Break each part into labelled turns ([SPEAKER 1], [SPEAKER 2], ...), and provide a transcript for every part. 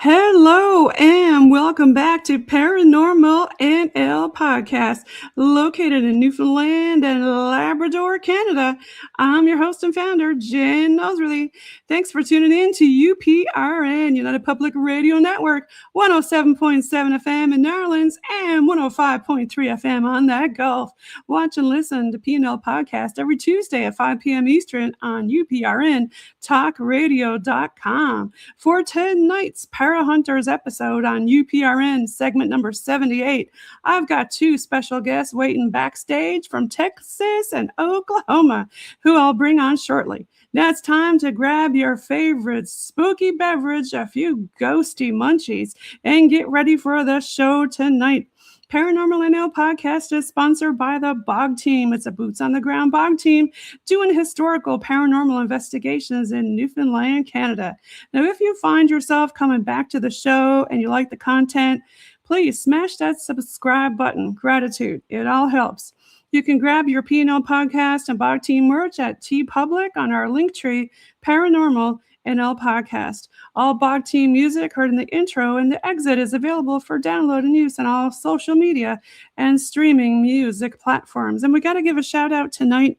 [SPEAKER 1] Hello and welcome back to Paranormal NL Podcast, located in Newfoundland and Labrador, Canada. I'm your host and founder, Jen Noseworthy. Thanks for tuning in to UPRN, United Public Radio Network, 107.7 FM in New Orleans and 105.3 FM on that Gulf. Watch and listen to PNL Podcast every Tuesday at 5 p.m. Eastern on UPRN talkradio.com. For tonight's Para Hunters episode on UPRN segment number 78, I've got two special guests waiting backstage from Texas and Oklahoma, who I'll bring on shortly. Now it's time to grab your favorite spooky beverage, a few ghosty munchies, and get ready for the show tonight. Paranormal NL Podcast is sponsored by the BOG team. It's a boots-on-the-ground BOG team doing historical paranormal investigations in Newfoundland, Canada. Now, if you find yourself coming back to the show and you like the content, please smash that subscribe button. Gratitude. It all helps. You can grab your PNL Podcast and BOG team merch at TeePublic on our link tree, Paranormal NL Podcast. All BOG team music heard in the intro and the exit is available for download and use on all social media and streaming music platforms. And we got to give a shout out tonight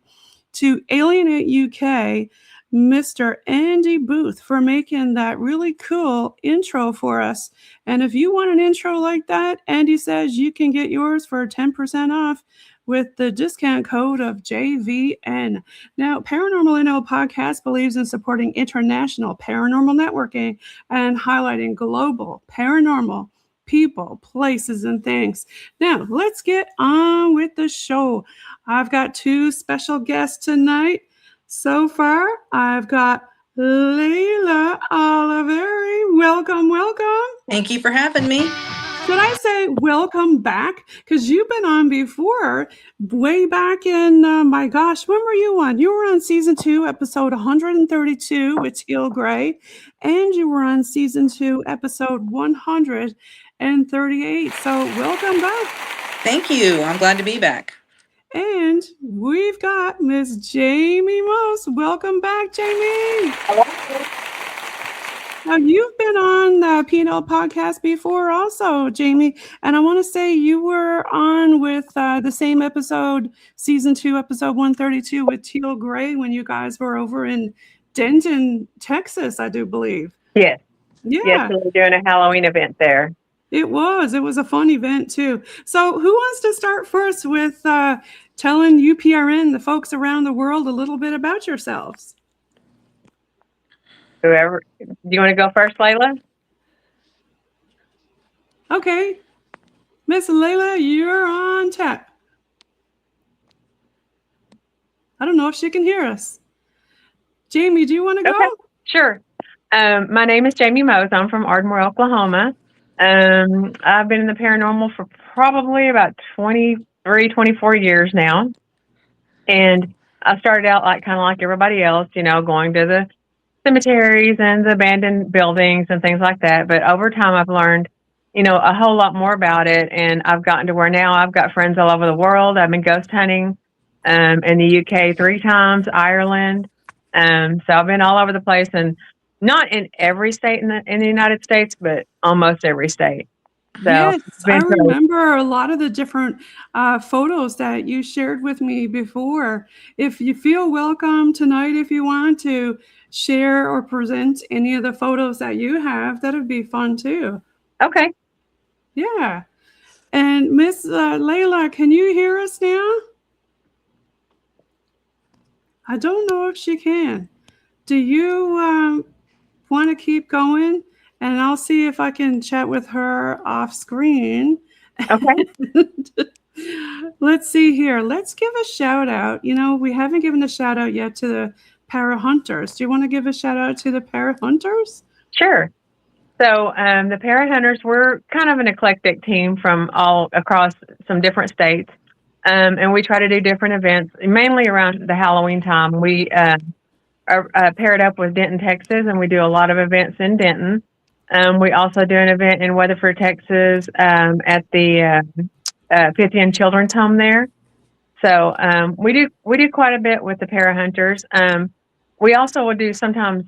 [SPEAKER 1] to Alienate UK, Mr. Andy Booth, for making that really cool intro for us. And if you want an intro like that, Andy says you can get yours for 10% off with the discount code of JVN. Now, Paranormal NL Podcast believes in supporting international paranormal networking and highlighting global paranormal people, places, and things. Now, let's get on with the show. I've got two special guests tonight. So far, I've got Leila Olivarri. Welcome, welcome.
[SPEAKER 2] Thank you for having me.
[SPEAKER 1] Should I say welcome back? Because you've been on before, way back in, my gosh, when were you on? You were on season 2, episode 132 with Teal Gray, and you were on season 2, episode 138. So welcome back. Thank
[SPEAKER 2] you. I'm glad to be back.
[SPEAKER 1] And we've got Miss Jamie Mose. Welcome back, Jamie.
[SPEAKER 3] Hello.
[SPEAKER 1] Now, you've been on the PNL podcast before also, Jamie, and I want to say you were on with the same episode, season 2, episode 132 with Teal Gray when you guys were over in Denton, Texas, I do believe.
[SPEAKER 3] Yes.
[SPEAKER 1] Yeah.
[SPEAKER 3] Yes, we were doing a Halloween event there.
[SPEAKER 1] It was. It was a fun event too. So who wants to start first with telling UPRN, the folks around the world, a little bit about yourselves?
[SPEAKER 3] Whoever, do you want to go first, Leila?
[SPEAKER 1] Okay. Miss Leila, you're on tap. I don't know if she can hear us. Jamie, do you want to go?
[SPEAKER 3] Okay, sure. My name is Jamie Mose. I'm from Ardmore, Oklahoma. I've been in the paranormal for probably about 23, 24 years now. And I started out kind of like everybody else, going to the cemeteries and the abandoned buildings and things like that. But over time, I've learned, a whole lot more about it. And I've gotten to where now I've got friends all over the world. I've been ghost hunting in the UK 3 times, Ireland. So I've been all over the place, and not in every state in the United States, but almost every state. So
[SPEAKER 1] yes, I remember a lot of the different photos that you shared with me before. If you feel welcome tonight, if you want to share or present any of the photos that you have, that would be fun too.
[SPEAKER 3] Okay.
[SPEAKER 1] Yeah. And Miss Leila, can you hear us now? I don't know if she can. Do you want to keep going? And I'll see if I can chat with her off screen.
[SPEAKER 3] Okay.
[SPEAKER 1] Let's see here. Let's give a shout out. We haven't given a shout out yet to the Para Hunters. Do you want to give a shout out to the Para Hunters?
[SPEAKER 3] Sure. So the Para Hunters, we're kind of an eclectic team from all across some different states. And we try to do different events, mainly around the Halloween time. We are paired up with Denton, Texas, and we do a lot of events in Denton. We also do an event in Weatherford, Texas, at the Pythian Children's Home there. So we do quite a bit with the Para Hunters. We also will do sometimes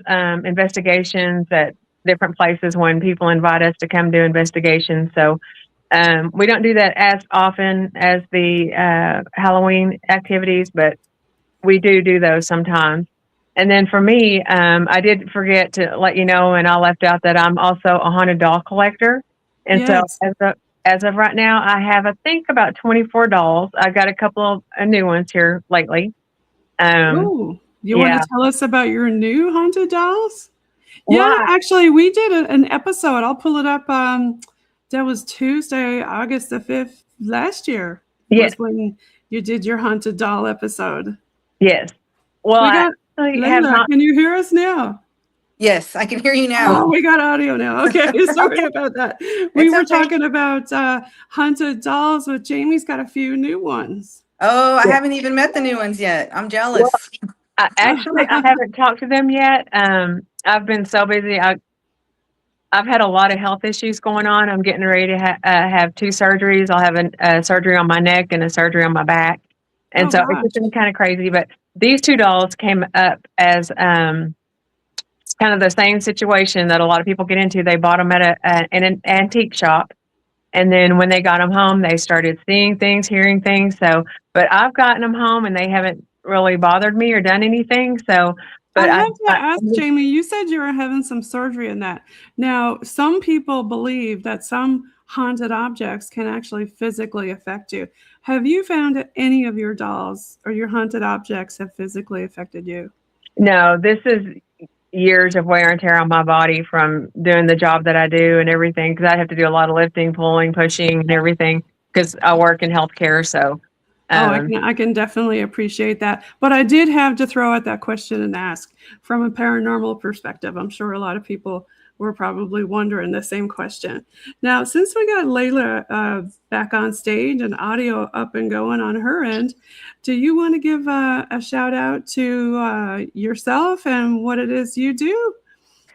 [SPEAKER 3] investigations at different places when people invite us to come do investigations. So we don't do that as often as the Halloween activities, but we do those sometimes. And then for me, I did forget to let you know, and I left out that I'm also a haunted doll collector. And
[SPEAKER 1] yes.
[SPEAKER 3] So as of right now, I have, I think, about 24 dolls. I've got a couple of new ones here lately.
[SPEAKER 1] You want to tell us about your new haunted dolls? Yeah, actually, we did an episode. I'll pull it up. That was Tuesday, August the 5th last year.
[SPEAKER 3] Yes.
[SPEAKER 1] Was when you did your haunted doll episode.
[SPEAKER 3] Yes. Well,
[SPEAKER 1] Leila, can you hear us now?
[SPEAKER 2] Yes, I can hear you now.
[SPEAKER 1] Oh, we got audio now. Okay, sorry about that. We were talking about haunted dolls, but Jamie's got a few new ones.
[SPEAKER 2] Oh, I haven't even met the new ones yet. I'm jealous.
[SPEAKER 3] Well, I haven't talked to them yet. I've been so busy. I've had a lot of health issues going on. I'm getting ready to have 2 surgeries. I'll have a surgery on my neck and a surgery on my back. And it's just been kind of crazy. But these 2 dolls came up as kind of the same situation that a lot of people get into. They bought them at an antique shop. And then when they got them home, they started seeing things, hearing things. So, but I've gotten them home and they haven't really bothered me or done anything. So, but
[SPEAKER 1] I have to ask, Jamie, you said you were having some surgery in that. Now, some people believe that some haunted objects can actually physically affect you. Have you found that any of your dolls or your haunted objects have physically affected you?
[SPEAKER 3] No, this is years of wear and tear on my body from doing the job that I do and everything, because I have to do a lot of lifting, pulling, pushing, and everything, because I work in healthcare. So
[SPEAKER 1] I can definitely appreciate that. But I did have to throw out that question and ask from a paranormal perspective. I'm sure a lot of people were probably wondering the same question. Now, since we got Leila back on stage and audio up and going on her end, do you want to give a shout out to yourself and what it is you do?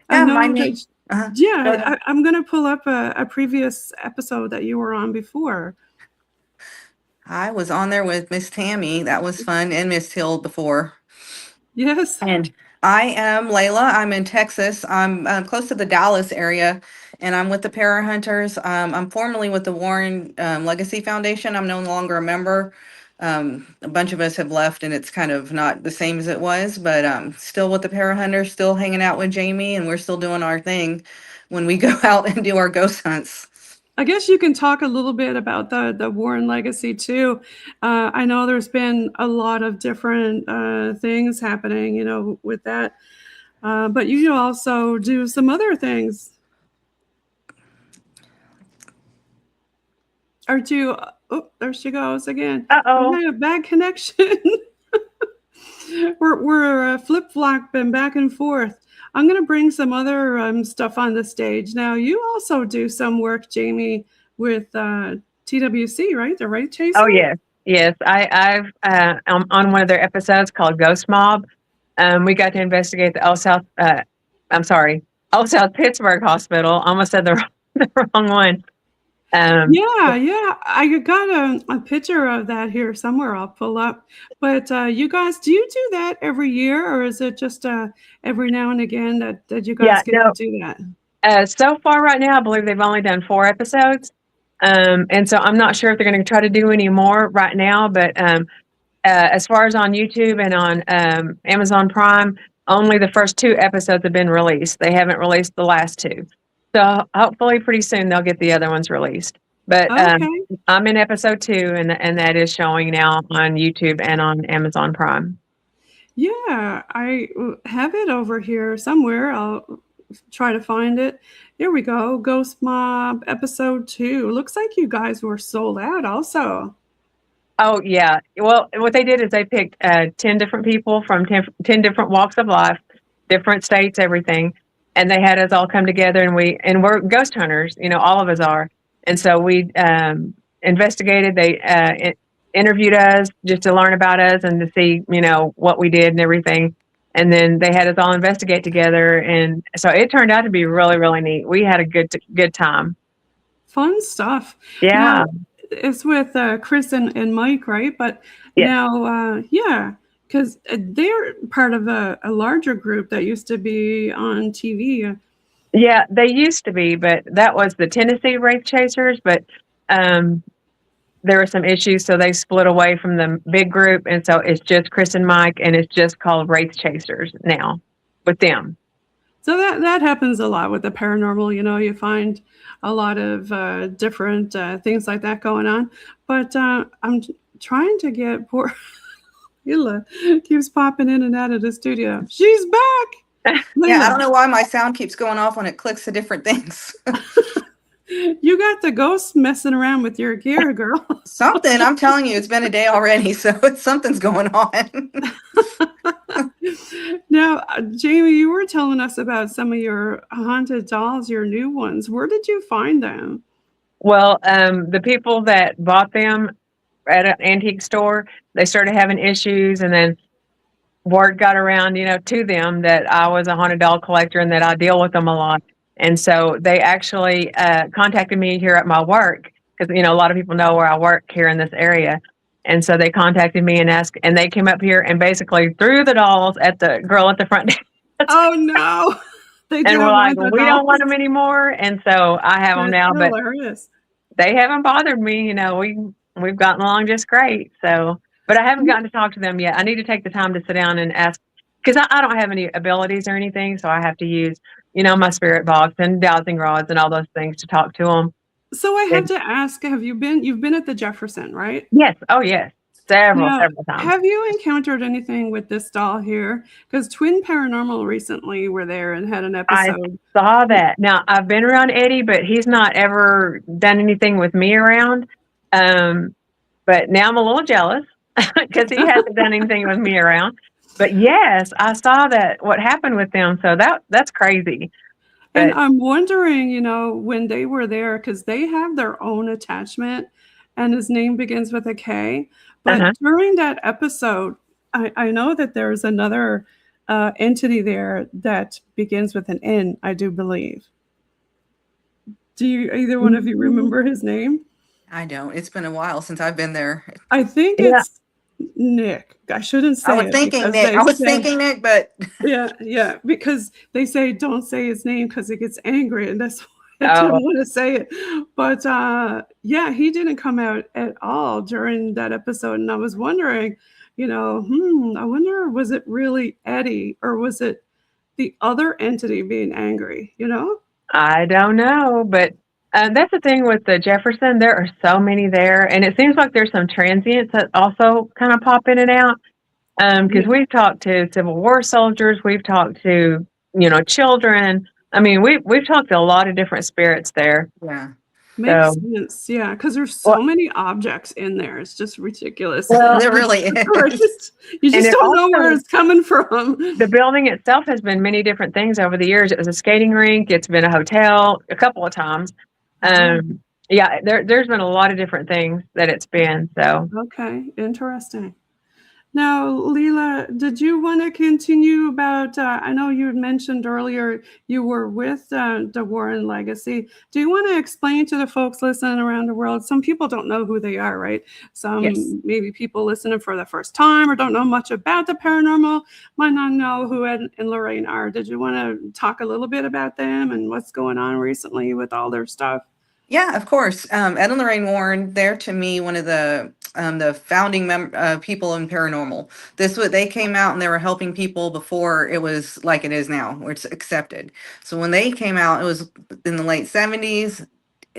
[SPEAKER 2] Yeah,
[SPEAKER 1] I'm going to pull up a previous episode that you were on before.
[SPEAKER 2] I was on there with Miss Tammy. That was fun. And Miss Hill before.
[SPEAKER 1] Yes.
[SPEAKER 2] And I am Leila. I'm in Texas. I'm close to the Dallas area, and I'm with the Para Hunters. I'm formerly with the Warren Legacy Foundation. I'm no longer a member. A bunch of us have left, and it's kind of not the same as it was, but still with the Para Hunters, still hanging out with Jamie, and we're still doing our thing when we go out and do our ghost hunts.
[SPEAKER 1] I guess you can talk a little bit about the Warren legacy too. I know there's been a lot of different things happening, you know, with that. But you also do some other things. Aren't you? Oh, there she goes again.
[SPEAKER 3] Uh-oh.
[SPEAKER 1] We have a bad connection. we're flip-flopping back and forth. I'm going to bring some other stuff on the stage. Now, you also do some work, Jamie, with TWC, right? The Wraith Chaser?
[SPEAKER 3] Oh, yes. Yes. I'm on one of their episodes called Ghost Mob. We got to investigate the Old South Pittsburgh Hospital. Almost said the wrong one.
[SPEAKER 1] Yeah. I got a picture of that here somewhere. I'll pull up. But you guys, do you do that every year, or is it just every now and again that you guys get to do that?
[SPEAKER 3] So far right now, I believe they've only done 4 episodes. And so I'm not sure if they're going to try to do any more right now. But as far as on YouTube and on Amazon Prime, only the first 2 episodes have been released. They haven't released the last 2. So hopefully pretty soon they'll get the other ones released. But I'm in episode 2, and that is showing now on YouTube and on Amazon Prime.
[SPEAKER 1] Yeah, I have it over here somewhere. I'll try to find it. Here we go. Ghost Mob episode 2. Looks like you guys were sold out also.
[SPEAKER 3] Oh, yeah. Well, what they did is they picked 10 different people from 10 different walks of life, different states, everything. And they had us all come together, and we're ghost hunters, you know, all of us are. And so we investigated. They interviewed us just to learn about us and to see, you know, what we did and everything. And then they had us all investigate together. And so it turned out to be really, really neat. We had a good time.
[SPEAKER 1] Fun stuff.
[SPEAKER 3] Yeah.
[SPEAKER 1] Now, it's with Chris and Mike, right? But now, because they're part of a larger group that used to be on TV.
[SPEAKER 3] Yeah, they used to be, but that was the Tennessee Wraith Chasers. But there were some issues, so they split away from the big group. And so it's just Chris and Mike, and it's just called Wraith Chasers now with them.
[SPEAKER 1] So that happens a lot with the paranormal. You know, you find a lot of different things like that going on. But I'm trying to get poor Leila keeps popping in and out of the studio. She's back.
[SPEAKER 2] Yeah, I don't know why my sound keeps going off when it clicks to different things.
[SPEAKER 1] You got the ghosts messing around with your gear, girl.
[SPEAKER 2] Something. I'm telling you, it's been a day already, so something's going on.
[SPEAKER 1] Now, Jamie, you were telling us about some of your haunted dolls, your new ones. Where did you find them?
[SPEAKER 3] Well, the people that bought them at an antique store, they started having issues, and then word got around, you know, to them that I was a haunted doll collector and that I deal with them a lot. And so they actually contacted me here at my work because, you know, a lot of people know where I work here in this area. And so they contacted me and asked, and they came up here and basically threw the dolls at the girl at the front desk.
[SPEAKER 1] Oh, no.
[SPEAKER 3] And we're like, we don't want them anymore. And so I have them now, but they haven't bothered me. You know, we've gotten along just great. So, but I haven't gotten to talk to them yet. I need to take the time to sit down and ask, because I don't have any abilities or anything. So I have to use, you know, my spirit box and dowsing rods and all those things to talk to them.
[SPEAKER 1] So I have to ask, you've been at the Jefferson, right?
[SPEAKER 3] Yes. Oh, yes. Several times.
[SPEAKER 1] Have you encountered anything with this doll here? Because Twin Paranormal recently were there and had an episode.
[SPEAKER 3] I saw that. Now, I've been around Eddie, but he's not ever done anything with me around. But now I'm a little jealous because he hasn't done anything with me around. But yes, I saw that, what happened with them. So that's crazy.
[SPEAKER 1] And I'm wondering, you know, when they were there, because they have their own attachment and his name begins with a K. But during that episode, I know that there's another entity there that begins with an N, I do believe. Do you, either one of you remember his name?
[SPEAKER 2] I don't. It's been a while since I've been there.
[SPEAKER 1] I think it's Nick. I shouldn't say
[SPEAKER 2] I was thinking Nick, but
[SPEAKER 1] yeah, because they say don't say his name because it gets angry, and that's why I didn't want to say it. But yeah, he didn't come out at all during that episode, and I was wondering, you know, I wonder, was it really Eddie or was it the other entity being angry? You know,
[SPEAKER 3] I don't know, but That's the thing with the Jefferson. There are so many there, and it seems like there's some transients that also kind of pop in and out. Because we've talked to Civil War soldiers, we've talked to children. I mean, we've talked to a lot of different spirits there.
[SPEAKER 2] Yeah.
[SPEAKER 1] Makes sense. Yeah, because there's so many objects in there. It's just ridiculous.
[SPEAKER 2] Well, it really is.
[SPEAKER 1] You just don't know where it's coming from.
[SPEAKER 3] The building itself has been many different things over the years. It was a skating rink. It's been a hotel a couple of times. Yeah, there's been a lot of different things that it's been. So
[SPEAKER 1] okay, interesting. Now, Leila, did you want to continue about, I know you had mentioned earlier you were with the Warren Legacy. Do you want to explain to the folks listening around the world? Some people don't know who they are, right? Some maybe people listening for the first time or don't know much about the paranormal might not know who Ed and Lorraine are. Did you want to talk a little bit about them and what's going on recently with all their stuff?
[SPEAKER 2] Yeah, of course. Ed and Lorraine Warren, they're to me one of the founding people in paranormal. They came out and they were helping people before it was like it is now, where it's accepted. So when they came out, it was in the late 70s.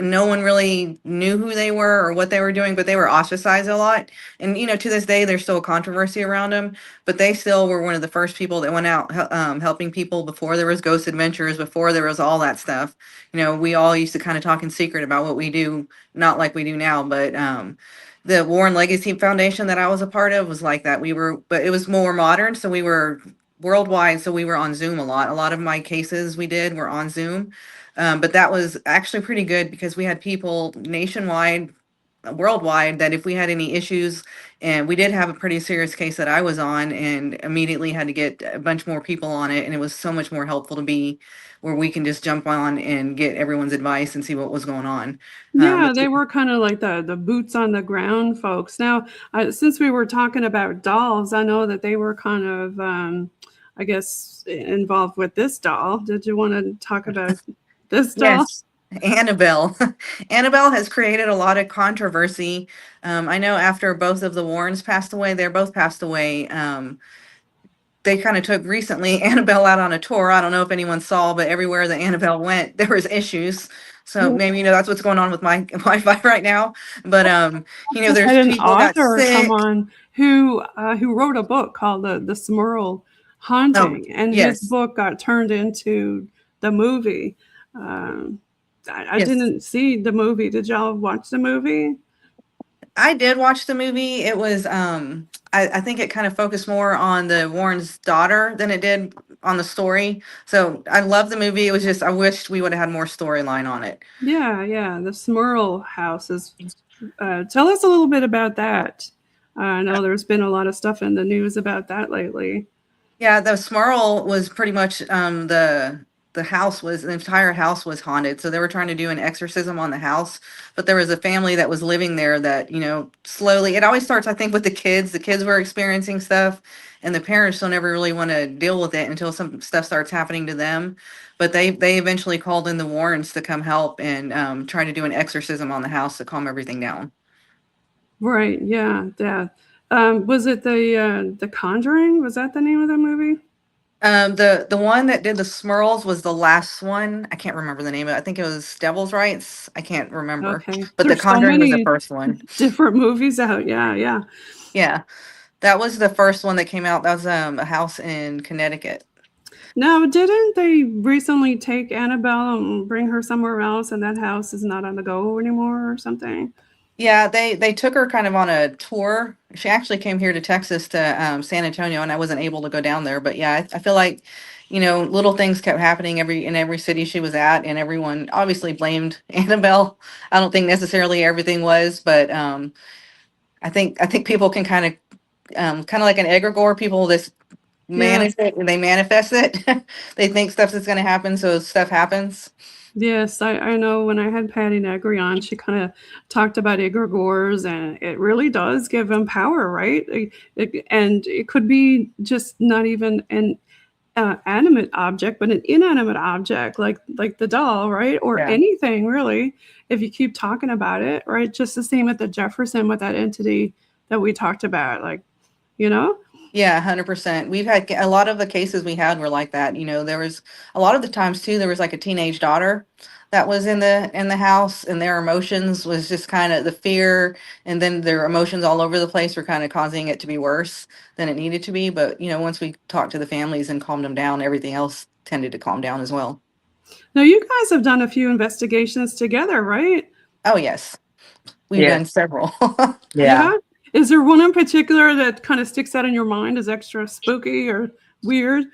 [SPEAKER 2] No one really knew who they were or what they were doing, but they were ostracized a lot. And, to this day, there's still a controversy around them, but they still were one of the first people that went out helping people before there was Ghost Adventures, before there was all that stuff. We all used to kind of talk in secret about what we do, not like we do now, but the Warren Legacy Foundation that I was a part of was like that. But it was more modern, so we were worldwide, so we were on Zoom a lot. A lot of my cases we did were on Zoom. But that was actually pretty good because we had people nationwide, worldwide, that if we had any issues, and we did have a pretty serious case that I was on and immediately had to get a bunch more people on it. And it was so much more helpful to be where we can just jump on and get everyone's advice and see what was going on.
[SPEAKER 1] Yeah, they were kind of like the boots on the ground folks. Now, since we were talking about dolls, I know that they were kind of, I guess, involved with this doll. Did you want to talk about this doll?
[SPEAKER 2] Yes, Annabelle. Annabelle has created a lot of controversy. I know after both of the Warrens passed away, they're both passed away. They kind of took recently Annabelle out on a tour. I don't know if anyone saw, but everywhere that Annabelle went, there was issues. So maybe that's what's going on with my Wi-Fi right now. But there's
[SPEAKER 1] an
[SPEAKER 2] people got sick.
[SPEAKER 1] Come on, who wrote a book called the Smurl Haunting, and his book got turned into the movie. I didn't see the movie. Did y'all watch the movie?
[SPEAKER 2] I did watch the movie. It was I think it kind of focused more on the Warren's daughter than it did on the story. So I love the movie. It was just I wished we would have had more storyline on it.
[SPEAKER 1] Yeah, the Smurl house is. Tell us a little bit about that. I know there's been a lot of stuff in the news about that lately.
[SPEAKER 2] Yeah, the Smurl was pretty much the entire house was haunted. So they were trying to do an exorcism on the house, but there was a family that was living there that, slowly, it always starts, I think, with the kids. The kids were experiencing stuff and the parents don't ever really want to deal with it until some stuff starts happening to them. But they eventually called in the Warrens to come help and try to do an exorcism on the house to calm everything down.
[SPEAKER 1] Right. Yeah. Was it the Conjuring? Was that the name of the movie?
[SPEAKER 2] The one that did the Smurls was the last one. I can't remember the name of it. I think it was Devil's Rights. I can't remember.
[SPEAKER 1] Okay.
[SPEAKER 2] But
[SPEAKER 1] There's
[SPEAKER 2] the Conjuring was the
[SPEAKER 1] so
[SPEAKER 2] first one.
[SPEAKER 1] Different movies out. Yeah.
[SPEAKER 2] Yeah. That was the first one that came out. That was a house in Connecticut.
[SPEAKER 1] Now, didn't they recently take Annabelle and bring her somewhere else, and that house is not on the go anymore or something?
[SPEAKER 2] Yeah, they took her kind of on a tour. She actually came here to Texas to San Antonio, and I wasn't able to go down there. But yeah, I feel like, little things kept happening in every city she was at, and everyone obviously blamed Annabelle. I don't think necessarily everything was, but I think people can kind of like an egregore. People just manage it and they manifest it. They think stuff is going to happen, so stuff happens.
[SPEAKER 1] Yes, I know when I had Patty Negri on, she kind of talked about egregores, and it really does give them power, right? And it could be just not even an animate object, but an inanimate object, like the doll, right? Or anything, really, if you keep talking about it, right? Just the same at the Jefferson with that entity that we talked about,
[SPEAKER 2] Yeah, 100%. We've had a lot of the cases we had were like that. There was a lot of the times too, there was like a teenage daughter that was in the house, and their emotions was just kind of the fear, and then their emotions all over the place were kind of causing it to be worse than it needed to be. But once we talked to the families and calmed them down, everything else tended to calm down as well.
[SPEAKER 1] Now, you guys have done a few investigations together, right?
[SPEAKER 2] Oh yes, we've done several.
[SPEAKER 3] Yeah.
[SPEAKER 1] Is there one in particular that kind of sticks out in your mind as extra spooky or weird?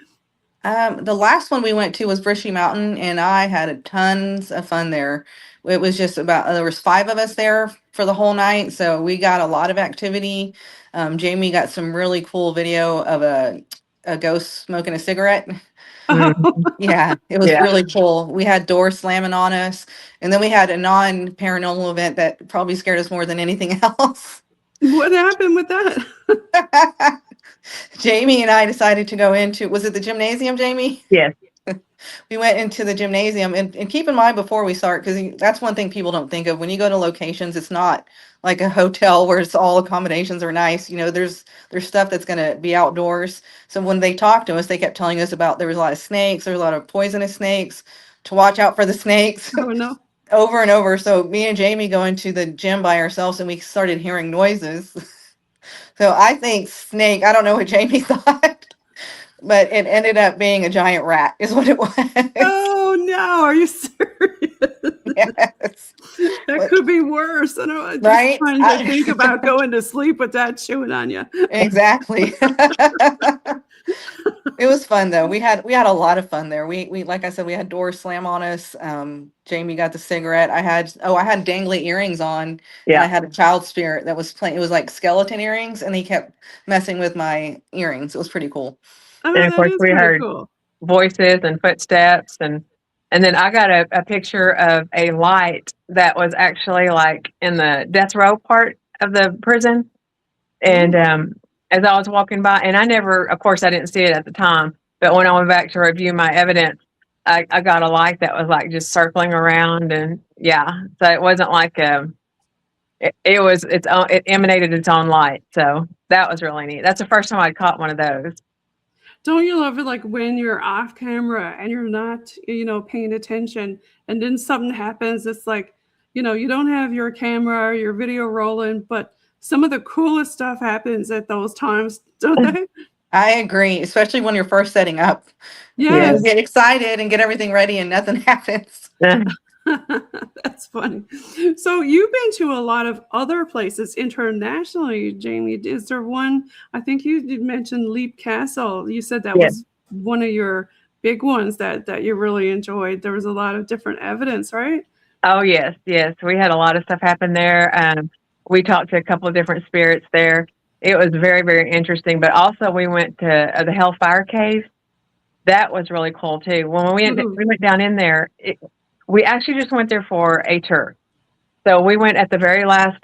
[SPEAKER 2] The last one we went to was Brishy Mountain, and I had tons of fun there. It was just about, there was 5 of us there for the whole night, so we got a lot of activity. Jamie got some really cool video of a ghost smoking a cigarette. Yeah, it was really cool. We had doors slamming on us, and then we had a non-paranormal event that probably scared us more than anything else.
[SPEAKER 1] What happened with that?
[SPEAKER 2] Jamie and I decided to go into, was it the gymnasium, Jamie?
[SPEAKER 3] Yes.
[SPEAKER 2] We went into the gymnasium, and keep in mind before we start, because that's one thing people don't think of. When you go to locations, it's not like a hotel where it's all accommodations are nice. There's stuff that's going to be outdoors. So when they talked to us, they kept telling us about, there was a lot of snakes, there was a lot of poisonous snakes, to watch out for the snakes.
[SPEAKER 1] Oh, no.
[SPEAKER 2] Over and over. So me and Jamie go into the gym by ourselves, and we started hearing noises. So I think snake, I don't know what Jamie thought, but it ended up being a giant rat is what it was.
[SPEAKER 1] Oh, no. Are you serious?
[SPEAKER 2] Yes.
[SPEAKER 1] That could be worse. I know. Just
[SPEAKER 2] Right?
[SPEAKER 1] trying to think about going to sleep with that chewing on you.
[SPEAKER 2] Exactly. It was fun though. We had a lot of fun there. We like I said, we had doors slam on us. Jamie got the cigarette. I had dangly earrings on. And I had a child spirit that was playing. It was like skeleton earrings, and he kept messing with my earrings. It was pretty cool.
[SPEAKER 1] Oh,
[SPEAKER 3] And of course, we heard
[SPEAKER 1] cool.
[SPEAKER 3] voices and footsteps, and then I got a picture of a light that was actually like in the death row part of the prison. And as I was walking by, and I didn't see it at the time, but when I went back to review my evidence, I got a light that was like just circling around, and so it wasn't like it emanated its own light. So that was really neat. That's the first time I caught one of those.
[SPEAKER 1] Don't you love it, like when you're off camera and you're not, paying attention, and then something happens? It's like, you don't have your camera or your video rolling, but some of the coolest stuff happens at those times, don't they?
[SPEAKER 2] I agree, especially when you're first setting up.
[SPEAKER 1] Yes.
[SPEAKER 2] You get excited and get everything ready, and nothing happens.
[SPEAKER 1] That's funny. So you've been to a lot of other places internationally, Jamie. Is there one? I think you did mention Leap Castle. You said that was one of your big ones that you really enjoyed. There was a lot of different evidence, right? Oh,
[SPEAKER 3] yes. We had a lot of stuff happen there. We talked to a couple of different spirits there. It was very, very interesting. But also we went to the Hellfire Cave. That was really cool too. When we went down in there, we actually just went there for a tour. So we went at the very last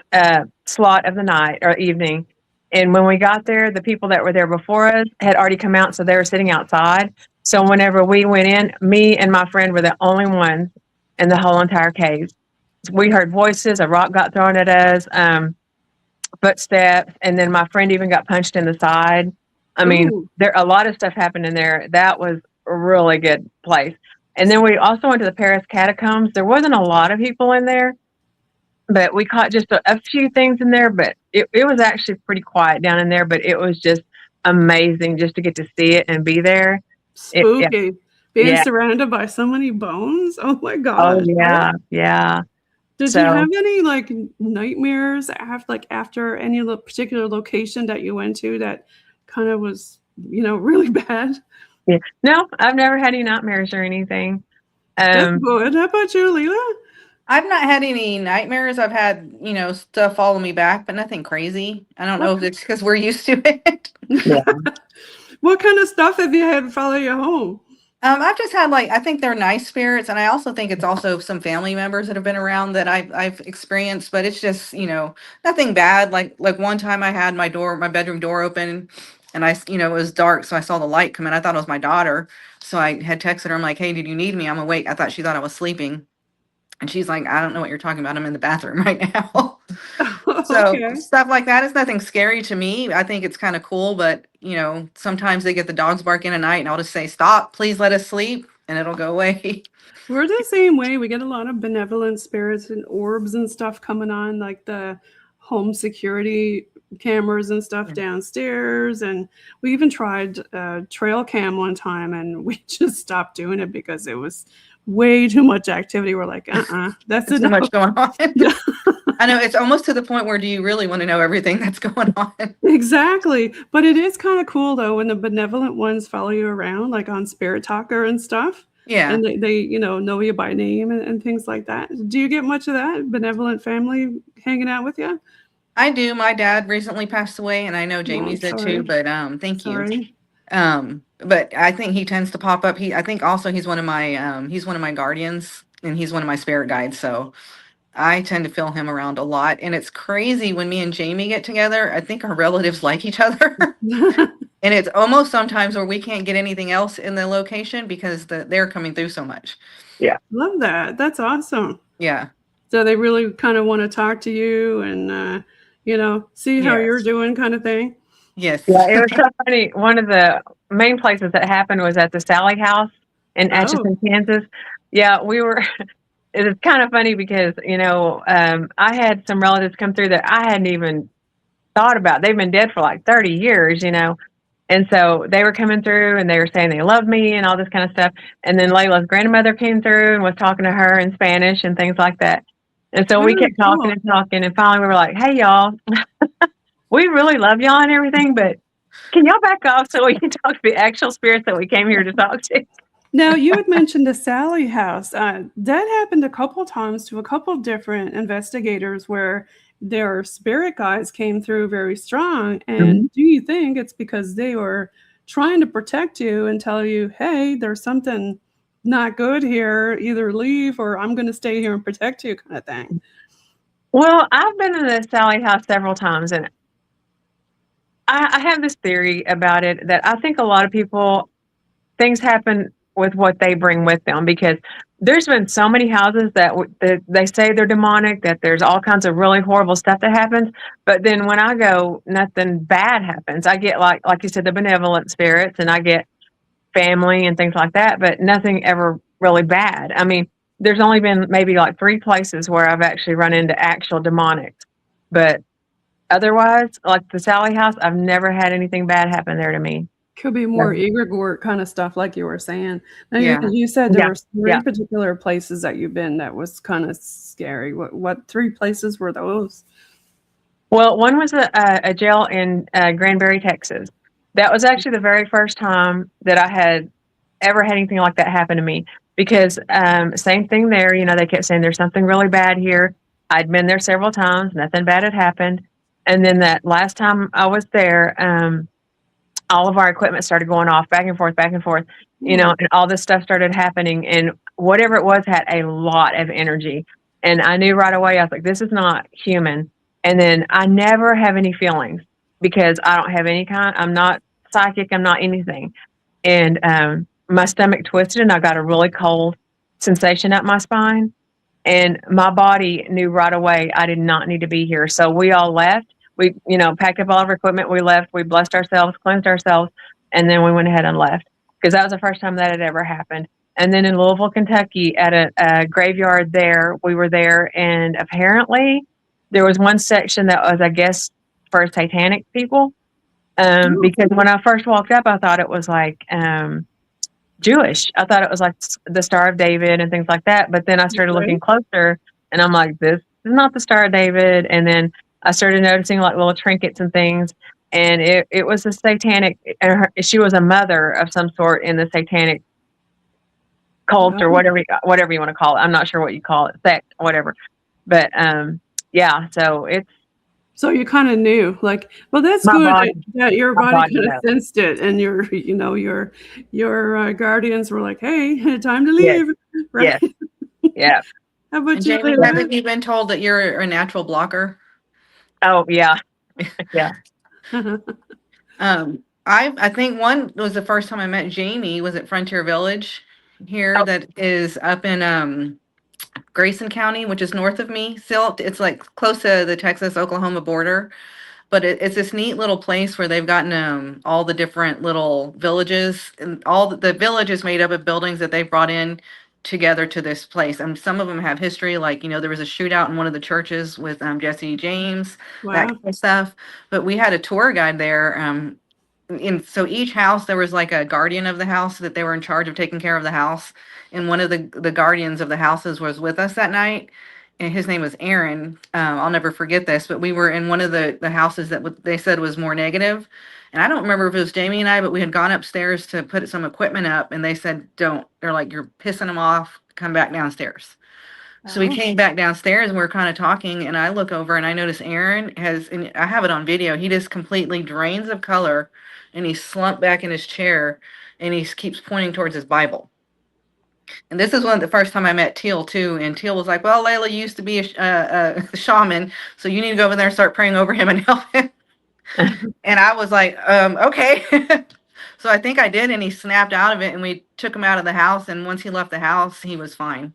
[SPEAKER 3] slot of the night or evening. And when we got there, the people that were there before us had already come out. So they were sitting outside. So whenever we went in, me and my friend were the only ones in the whole entire cave. We heard voices, a rock got thrown at us, footsteps, and then my friend even got punched in the side. I mean, a lot of stuff happened in there. That was a really good place. And then we also went to the Paris catacombs. There wasn't a lot of people in there, but we caught just a few things in there. But it was actually pretty quiet down in there, but it was just amazing just to get to see it and be there.
[SPEAKER 1] Spooky. Being surrounded by so many bones. Oh my God.
[SPEAKER 3] Oh, yeah.
[SPEAKER 1] Did you have any like nightmares after any particular location that you went to that kind of was, really bad?
[SPEAKER 3] Yeah. No, I've never had any nightmares or anything.
[SPEAKER 1] That's good. How about you, Leila?
[SPEAKER 2] I've not had any nightmares. I've had, stuff follow me back, but nothing crazy. I don't know if it's because we're used to it.
[SPEAKER 3] Yeah.
[SPEAKER 1] What kind of stuff have you had follow you home?
[SPEAKER 2] I've just had I think they're nice spirits, and I also think it's also some family members that have been around that I've experienced, but it's just, nothing bad. Like one time I had my bedroom door open, and it was dark, so I saw the light come in. I thought it was my daughter. So I had texted her. I'm like, "Hey, did you need me? I'm awake." I thought she thought I was sleeping. And she's like, "I don't know what you're talking about. I'm in the bathroom right now." So stuff like that is nothing scary to me. I think it's kind of cool, but sometimes they get the dogs barking at night, and I'll just say, "Stop, please let us sleep." and it'll go away.
[SPEAKER 1] We're the same way. We get a lot of benevolent spirits and orbs and stuff coming on, like the home security cameras and stuff downstairs. And we even tried trail cam one time, and we just stopped doing it because it was way too much activity. We're like, that's
[SPEAKER 2] Too
[SPEAKER 1] enough.
[SPEAKER 2] much going on. I know, it's almost to the point where do you really want to know everything that's going on?
[SPEAKER 1] Exactly. But it is kind of cool though when the benevolent ones follow you around, like on Spirit Talker and stuff.
[SPEAKER 2] Yeah.
[SPEAKER 1] And they know you by name and things like that. Do you get much of that benevolent family hanging out with you?
[SPEAKER 2] I do. My dad recently passed away, and I know Jamie's did
[SPEAKER 1] sorry.
[SPEAKER 2] too, but thank you.
[SPEAKER 1] Sorry.
[SPEAKER 2] But I think he tends to pop up. I think also he's one of my guardians, and he's one of my spirit guides, so I tend to feel him around a lot. And it's crazy when me and Jamie get together. I think our relatives like each other. And it's almost sometimes where we can't get anything else in the location because they're coming through so much.
[SPEAKER 3] Yeah.
[SPEAKER 1] Love that. That's awesome.
[SPEAKER 2] Yeah.
[SPEAKER 1] So they really kind of want to talk to you and, see how you're doing kind of thing.
[SPEAKER 2] Yes.
[SPEAKER 3] Yeah, it was so funny. One of the main places that happened was at the Sally House in Atchison, Kansas. Yeah, we were. It's kind of funny because, I had some relatives come through that I hadn't even thought about. They've been dead for like 30 years, And so they were coming through and they were saying they loved me and all this kind of stuff. And then Leila's grandmother came through and was talking to her in Spanish and things like that. And so we kept talking and talking. And finally we were like, hey, y'all, we really love y'all and everything, but can y'all back off so we can talk to the actual spirits that we came here to talk to?
[SPEAKER 1] Now, you had mentioned the Sally House. That happened a couple times to a couple different investigators where their spirit guides came through very strong. And do you think it's because they were trying to protect you and tell you, hey, there's something not good here, either leave or I'm going to stay here and protect you kind of thing?
[SPEAKER 3] Well, I've been in the Sally House several times, and I have this theory about it that I think a lot of people, things happen with what they bring with them, because there's been so many houses that they say they're demonic, that there's all kinds of really horrible stuff that happens. But then when I go, nothing bad happens. I get like you said, the benevolent spirits, and I get family and things like that, but nothing ever really bad. I mean, there's only been maybe like 3 places where I've actually run into actual demonics, but otherwise, like the Sally House, I've never had anything bad happen there to me.
[SPEAKER 1] Could be more egregore kind of stuff, like you were saying. Now, you said there were 3 particular places that you've been that was kind of scary. What 3 places were those?
[SPEAKER 3] Well, one was a jail in Granbury, Texas. That was actually the very first time that I had ever had anything like that happen to me, because same thing there. They kept saying there's something really bad here. I'd been there several times. Nothing bad had happened. And then that last time I was there, all of our equipment started going off back and forth, and all this stuff started happening. And whatever it was had a lot of energy. And I knew right away, I was like, this is not human. And then I never have any feelings because I don't have any I'm not psychic. I'm not anything. And my stomach twisted and I got a really cold sensation up my spine. And my body knew right away I did not need to be here. So we all left. We, packed up all of our equipment. We left. We blessed ourselves, cleansed ourselves, and then we went ahead and left, because that was the first time that had ever happened. And then in Louisville, Kentucky, at a graveyard there, we were there, and apparently there was one section that was, I guess, for satanic people. Because when I first walked up, I thought it was like Jewish. I thought it was like the Star of David and things like that. But then I started looking closer, and I'm like, this is not the Star of David. And then I started noticing like little trinkets and things, and it was a satanic. She was a mother of some sort in the satanic cult or whatever you want to call it. I'm not sure what you call it, sect, whatever. But so it's.
[SPEAKER 1] So you kind of knew, like, well, that's good that your body kind of sensed it, and your guardians were like, "Hey, time to leave."
[SPEAKER 3] Yes.
[SPEAKER 1] Right?
[SPEAKER 3] Yes. Yeah.
[SPEAKER 1] How about you,
[SPEAKER 2] Jamie, have you been told that you're a natural blocker?
[SPEAKER 3] Oh yeah. Yeah.
[SPEAKER 2] I think one was the first time I met Jamie was at Frontier Village here, that is up in Grayson County, which is north of me. Still, it's like close to the Texas-Oklahoma border. but it's this neat little place where they've gotten all the different little villages, and all the village is made up of buildings that they've brought in together to this place. And some of them have history, like, there was a shootout in one of the churches with Jesse James, that
[SPEAKER 1] Wow.
[SPEAKER 2] kind of stuff. But we had a tour guide there. And so each house, there was like a guardian of the house that they were in charge of taking care of the house. And one of the guardians of the houses was with us that night. And his name was Aaron. I'll never forget this, but we were in one of the houses that they said was more negative. And I don't remember if it was Jamie and I, but we had gone upstairs to put some equipment up, and they said, don't. They're like, you're pissing them off. Come back downstairs. So we came back downstairs and we were kind of talking, and I look over and I notice Aaron has, and I have it on video, he just completely drains of color, and he's slumped back in his chair, and he keeps pointing towards his Bible. And this is one of the first time I met Teal too. And Teal was like, well, Leila used to be a shaman, so you need to go over there and start praying over him and help him. And I was like, okay. So I think I did, and he snapped out of it, and we took him out of the house. And once he left the house, he was fine.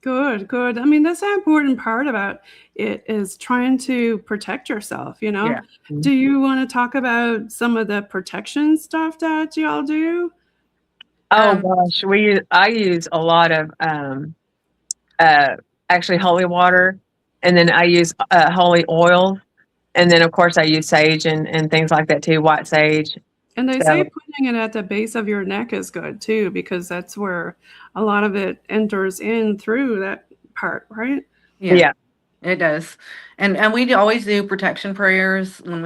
[SPEAKER 1] Good, good. I mean, that's an important part about it, is trying to protect yourself,
[SPEAKER 2] Yeah.
[SPEAKER 1] Do you want to talk about some of the protection stuff that y'all do?
[SPEAKER 3] Oh gosh, I use a lot of actually holy water, and then I use holy oil, and then of course I use sage and things like that too, white sage.
[SPEAKER 1] And they say putting it at the base of your neck is good too, because that's where a lot of it enters in through that part, right?
[SPEAKER 3] Yeah.
[SPEAKER 2] It does. And we always do protection prayers when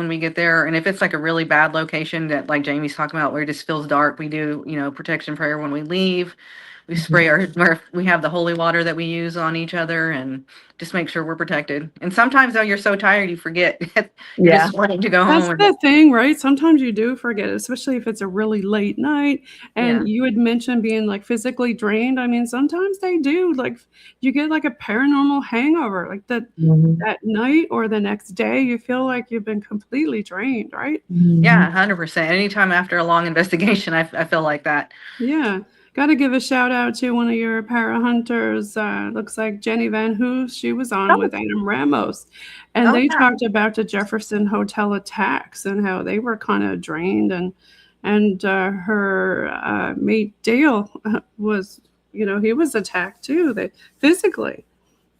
[SPEAKER 2] we get there. And if it's like a really bad location that, like Jamie's talking about, where it just feels dark, we do, protection prayer when we leave. We spray we have the holy water that we use on each other, and just make sure we're protected. And sometimes though, you're so tired, you forget. You're just wanting to go home.
[SPEAKER 1] That's the thing, right? Sometimes you do forget, especially if it's a really late night. And you had mentioned being like physically drained. I mean, sometimes they do, like you get like a paranormal hangover, like that night or the next day, you feel like you've been completely drained, right?
[SPEAKER 2] Yeah, 100%. Anytime after a long investigation, I feel like that.
[SPEAKER 1] Yeah. Got to give a shout out to one of your para hunters. Looks like Jeannie Van Hoose. She was on with Adam Ramos, and they talked about the Jefferson Hotel attacks and how they were kind of drained, and her mate Dale was, he was attacked too, physically.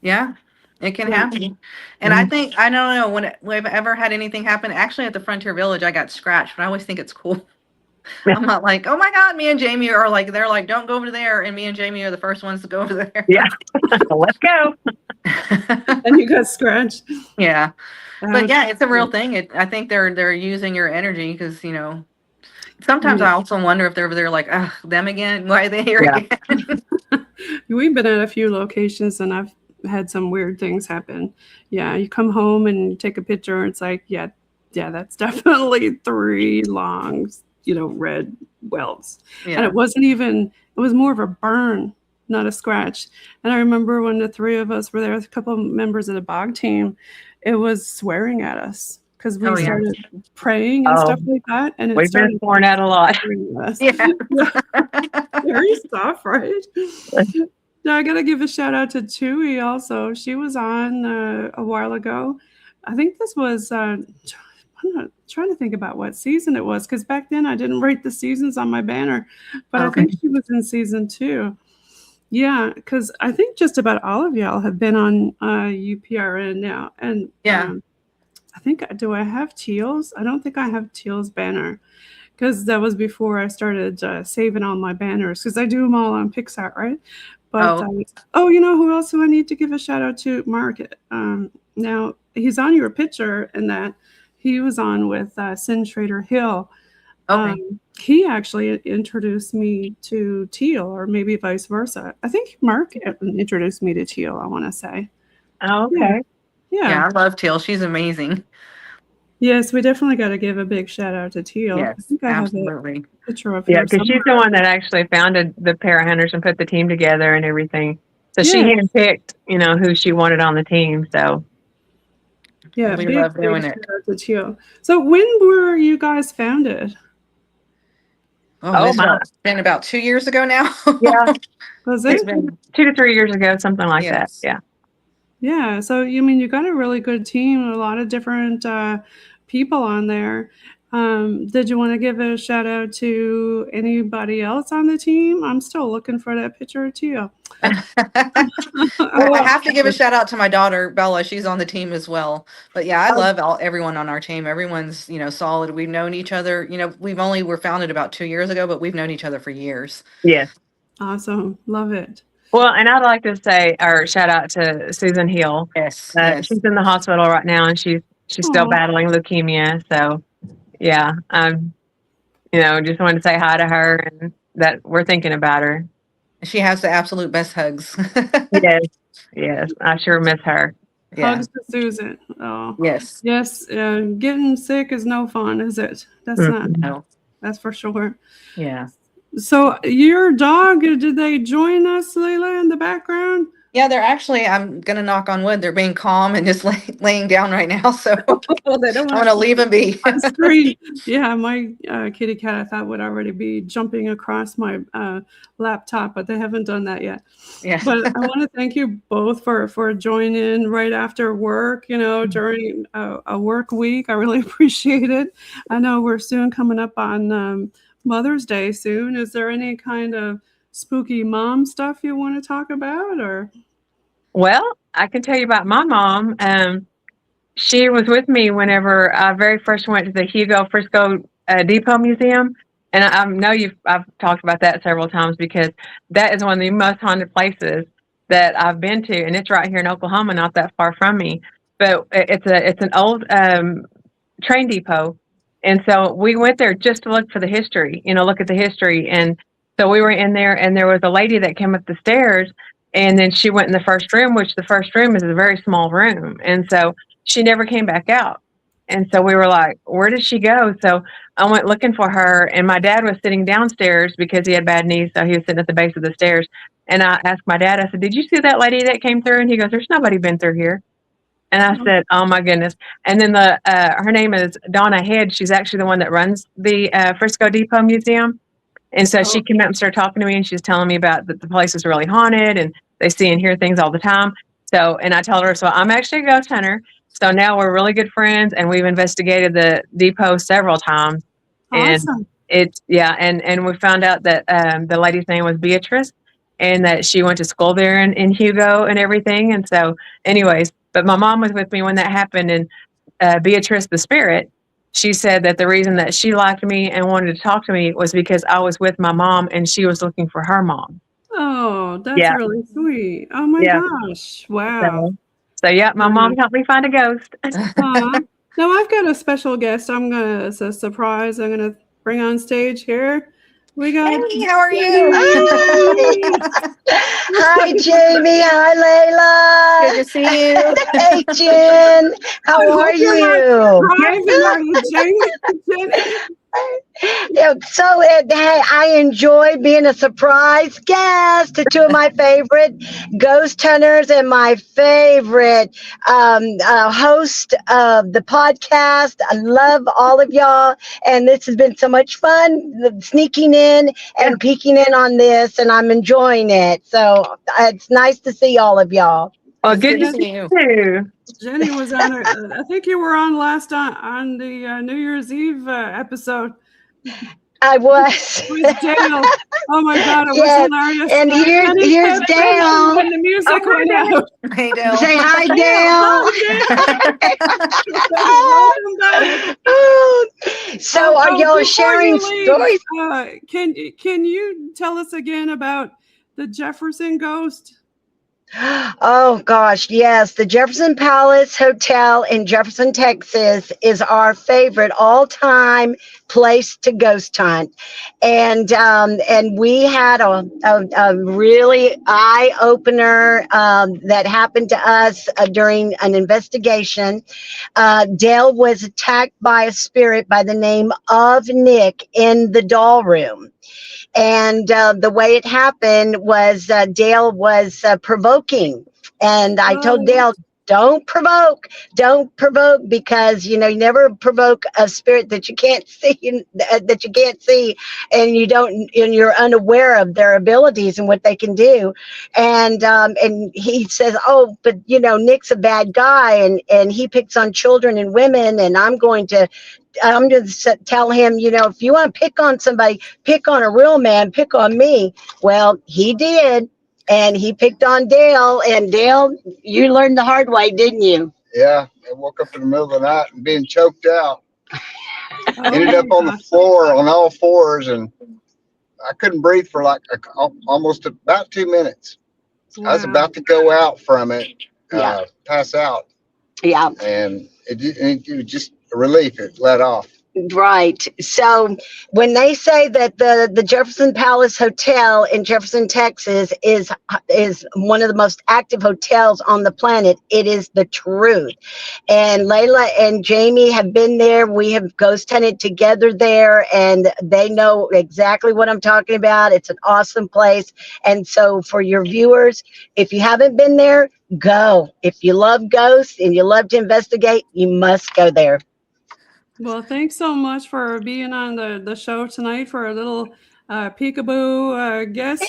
[SPEAKER 2] Yeah, it can happen. And I think, I don't know when we've ever had anything happen. Actually, at the Frontier Village, I got scratched, but I always think it's cool. I'm not like, oh my God, me and Jamie are like, they're like, don't go over there. And me and Jamie are the first ones to go over there.
[SPEAKER 3] Yeah. Let's go.
[SPEAKER 1] And you got scratched.
[SPEAKER 2] Yeah. But yeah, it's a real thing. I think they're using your energy because, sometimes I also wonder if they're over there like, them again. Why are they here again?
[SPEAKER 1] We've been at a few locations and I've had some weird things happen. Yeah. You come home and you take a picture and it's like, yeah, that's definitely 3 long red welts. And it was more of a burn, not a scratch. And I remember when the 3 of us were there, a couple of members of the bog team, it was swearing at us because we started praying and stuff like that. And
[SPEAKER 3] we've been sworn at a lot.
[SPEAKER 1] Yeah. Very soft, right? Now I got to give a shout out to Tui also. She was on a while ago. I think this was I'm not trying to think about what season it was, because back then I didn't write the seasons on my banner, but I think she was in season 2. Yeah, because I think just about all of y'all have been on UPRN now. And I think, do I have Teal's? I don't think I have Teal's banner, because that was before I started saving all my banners, because I do them all on Pixar, right? But you know who else do I need to give a shout out to? Market. Now he's on your picture, and that he was on with Sin Trader Hill. He actually introduced me to Teal, or maybe vice versa. I think Mark introduced me to Teal, I want to say.
[SPEAKER 3] Oh, okay.
[SPEAKER 2] Yeah, I love Teal. She's amazing.
[SPEAKER 1] Yes, we definitely got to give a big shout out to Teal.
[SPEAKER 2] Yes,
[SPEAKER 1] I think I
[SPEAKER 2] absolutely.
[SPEAKER 1] have a picture of her.
[SPEAKER 3] Yeah, because she's the one that actually founded the Para Hunters and put the team together and everything. So she handpicked, who she wanted on the team. So
[SPEAKER 1] yeah,
[SPEAKER 2] we love doing it.
[SPEAKER 1] So when were you guys founded?
[SPEAKER 2] It's been about 2 years ago now.
[SPEAKER 3] Yeah.
[SPEAKER 1] Was it?
[SPEAKER 2] It's been
[SPEAKER 3] 2 to 3 years ago, something like that. Yeah.
[SPEAKER 1] Yeah. So, you mean you got a really good team, a lot of different people on there. Did you want to give a shout out to anybody else on the team? I'm still looking for that picture too.
[SPEAKER 2] Well, I have to give a shout out to my daughter, Bella. She's on the team as well. But yeah, I love everyone on our team. Everyone's, solid. We've known each other. We're founded about 2 years ago, but we've known each other for years.
[SPEAKER 3] Yes.
[SPEAKER 1] Awesome. Love it.
[SPEAKER 3] Well, and I'd like to say, or shout out to Susan Hill.
[SPEAKER 2] Yes.
[SPEAKER 3] She's in the hospital right now, and she's still battling leukemia. So, yeah, just wanted to say hi to her, and that we're thinking about her.
[SPEAKER 2] She has the absolute best hugs.
[SPEAKER 3] Yes, I sure miss her.
[SPEAKER 2] Yeah.
[SPEAKER 1] Hugs to Susan. Oh,
[SPEAKER 2] yes.
[SPEAKER 1] Getting sick is no fun, is it? That's not.
[SPEAKER 2] No.
[SPEAKER 1] That's for sure.
[SPEAKER 2] Yeah.
[SPEAKER 1] So your dog, did they join us, Leila, in the background?
[SPEAKER 2] Yeah, they're actually, I'm going to knock on wood. They're being calm and just laying down right now. So
[SPEAKER 1] They don't
[SPEAKER 2] I'm going to leave them be.
[SPEAKER 1] Yeah, my kitty cat, I thought, would already be jumping across my laptop, but they haven't done that yet.
[SPEAKER 2] Yeah.
[SPEAKER 1] But I want to thank you both for joining right after work, during a work week. I really appreciate it. I know we're soon coming up on Mother's Day soon. Is there any kind of spooky mom stuff you want to talk about, or?
[SPEAKER 3] Well, I can tell you about my mom. She was with me whenever I very first went to the Hugo Frisco Depot Museum. And I know I've talked about that several times because that is one of the most haunted places that I've been to. And it's right here in Oklahoma, not that far from me. But it's an old train depot. And so we went there just to look for the history, look at the history. And so we were in there, and there was a lady that came up the stairs, and then she went in the first room, which the first room is a very small room. And so she never came back out. And so we were like, where did she go? So I went looking for her, and my dad was sitting downstairs because he had bad knees. So he was sitting at the base of the stairs. And I asked my dad, I said, did you see that lady that came through? And he goes, there's nobody been through here. And I said, oh my goodness. And then her name is Donna Head. She's actually the one that runs the Frisco Depot Museum. And so she came up and started talking to me, and she was telling me about that the place is really haunted and they see and hear things all the time. So, and I told her, so I'm actually a ghost hunter. So now we're really good friends, and we've investigated the depot several times.
[SPEAKER 1] Awesome.
[SPEAKER 3] And and we found out that the lady's name was Beatrice, and that she went to school there in Hugo and everything. And so anyways, but my mom was with me when that happened, and Beatrice, the spirit, she said that the reason that she liked me and wanted to talk to me was because I was with my mom and she was looking for her mom.
[SPEAKER 1] Oh, that's really sweet. Oh my gosh. Wow.
[SPEAKER 3] So my mom helped me find a ghost.
[SPEAKER 1] Now I've got a special guest. It's a surprise. I'm going to bring on stage here. We got.
[SPEAKER 2] Hey, how are you?
[SPEAKER 4] Hi, Jamie. Hi, Layla.
[SPEAKER 2] Good to see you.
[SPEAKER 4] Hey, Jen. How are you? So, hey, I enjoy being a surprise guest to two of my favorite ghost hunters and my favorite host of the podcast. I love all of y'all, and this has been so much fun sneaking in and peeking in on this, and I'm enjoying it. So it's nice to see all of y'all.
[SPEAKER 3] Oh, good to see you too.
[SPEAKER 1] Jenny was on. I think you were on last on the New Year's Eve episode.
[SPEAKER 4] I was.
[SPEAKER 1] With Dale. Oh my God, it was hilarious.
[SPEAKER 4] And here's Dale.
[SPEAKER 1] When the music went out.
[SPEAKER 2] Hey, Dale.
[SPEAKER 4] Say hi, Dale. So are y'all sharing stories?
[SPEAKER 1] Can you tell us again about the Jefferson ghost?
[SPEAKER 4] Oh gosh, yes. The Jefferson Palace Hotel in Jefferson, Texas is our favorite all-time place to ghost hunt. And we had a really eye-opener that happened to us during an investigation. Dale was attacked by a spirit by the name of Nick in the doll room. And the way it happened was Dale was provoking. And I told Dale, don't provoke, because you never provoke a spirit that you can't see, and you're unaware of their abilities and what they can do. And he says, oh, but Nick's a bad guy, and he picks on children and women, and I'm going to tell him, if you want to pick on somebody, pick on a real man, pick on me. Well, he did. And he picked on Dale. And Dale, you learned the hard way, didn't you?
[SPEAKER 5] Yeah. I woke up in the middle of the night and being choked out.
[SPEAKER 1] Oh,
[SPEAKER 5] Ended up on the floor on all fours, and I couldn't breathe for like almost about 2 minutes. I was about to go out from it, pass out.
[SPEAKER 4] Yeah.
[SPEAKER 5] And it was just a relief. It let off.
[SPEAKER 4] Right. So when they say that the Jefferson Palace Hotel in Jefferson, Texas is one of the most active hotels on the planet, it is the truth. And Leila and Jamie have been there. We have ghost hunted together there, and they know exactly what I'm talking about. It's an awesome place. And so for your viewers, if you haven't been there, go. If you love ghosts and you love to investigate, you must go there.
[SPEAKER 1] Well, thanks so much for being on the show tonight for a little peekaboo guest.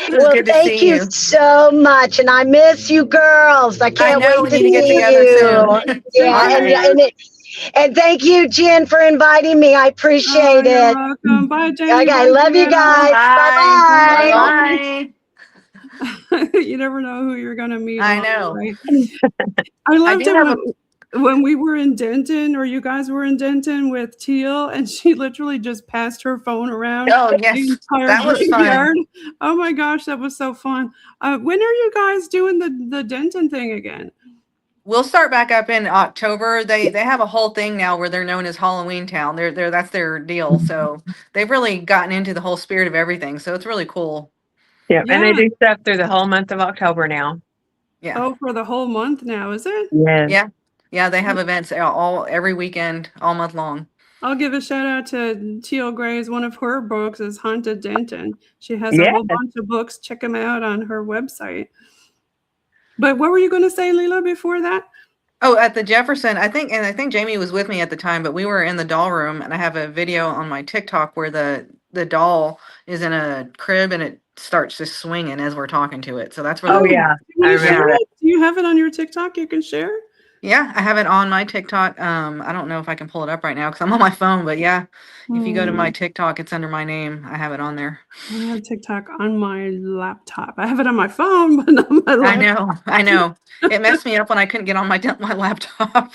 [SPEAKER 4] Well, thank you so much, and I miss you girls. I can't wait to
[SPEAKER 2] need to get
[SPEAKER 4] see
[SPEAKER 2] together
[SPEAKER 4] you.
[SPEAKER 2] soon.
[SPEAKER 4] Yeah, and thank you, Jen, for inviting me. I appreciate
[SPEAKER 1] You're
[SPEAKER 4] it.
[SPEAKER 1] welcome. Bye, Jamie.
[SPEAKER 4] Okay, love you guys. Bye-bye.
[SPEAKER 2] Bye.
[SPEAKER 1] You never know who you're going to meet.
[SPEAKER 2] I know.
[SPEAKER 1] Right? I loved it when we were in Denton, or you guys were in Denton with Teal, and she literally just passed her phone around.
[SPEAKER 2] Oh, yes.
[SPEAKER 1] The entire
[SPEAKER 2] That was
[SPEAKER 1] graveyard.
[SPEAKER 2] fun.
[SPEAKER 1] Oh my gosh, that was so fun. When are you guys doing the Denton thing again?
[SPEAKER 2] We'll start back up in October. They have a whole thing now where they're known as Halloween Town. That's their deal. So they've really gotten into the whole spirit of everything. So it's really cool.
[SPEAKER 3] Yeah, and they do stuff through the whole month of October now.
[SPEAKER 2] Yeah.
[SPEAKER 1] Oh, for the whole month now, is it?
[SPEAKER 3] Yeah.
[SPEAKER 2] Yeah, they have events every weekend, all month long.
[SPEAKER 1] I'll give a shout out to Teal Gray's. One of her books is Haunted Denton. She has a whole bunch of books. Check them out on her website. But what were you going to say, Leila, before that?
[SPEAKER 2] Oh, at the Jefferson, I think Jamie was with me at the time, but we were in the doll room, and I have a video on my TikTok where the doll is in a crib and it starts just swinging as we're talking to it. So that's really
[SPEAKER 3] cool. Yeah. I remember that.
[SPEAKER 1] Do you have it on your TikTok you can share?
[SPEAKER 2] Yeah, I have it on my TikTok. I don't know if I can pull it up right now because I'm on my phone, but yeah, if you go to my TikTok, it's under my name. I have it on there.
[SPEAKER 1] I have TikTok on my laptop. I have it on my phone, but not on my laptop.
[SPEAKER 2] I know. It messed me up when I couldn't get on my laptop.